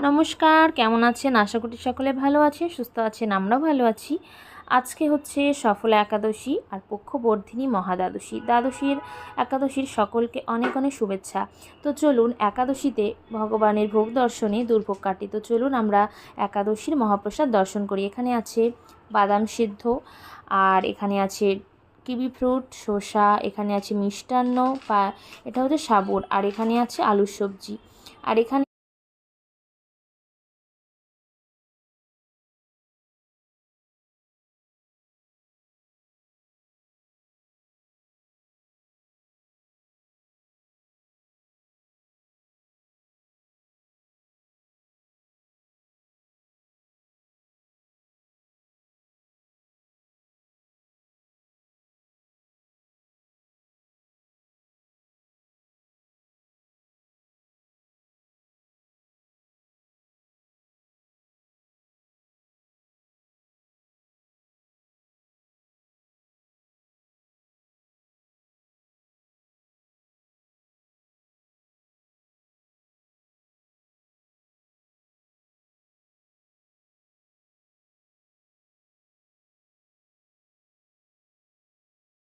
নমস্কার, কেমন আছেন? আশা করি সকলে ভালো আছেন, সুস্থ আছেন, আমরাও ভালো আছি। আজকে হচ্ছে সফলা একাদশী আর পক্ষবর্ধিনী মহাদ্বাদশী। দ্বাদশীর একাদশীর সকলকে অনেক অনেক শুভেচ্ছা। তো চলুন একাদশীতে ভগবানের ভোগ দর্শনে দুর্ভোগ কাটি। তো চলুন আমরা একাদশীর মহাপ্রসাদ দর্শন করি। এখানে আছে বাদাম সিদ্ধ, আর এখানে আছে কিবি ফ্রুট, শসা, এখানে আছে মিষ্টান্ন, এটা হচ্ছে সাবুর, আর এখানে আছে আলুর সবজি, আর এখানে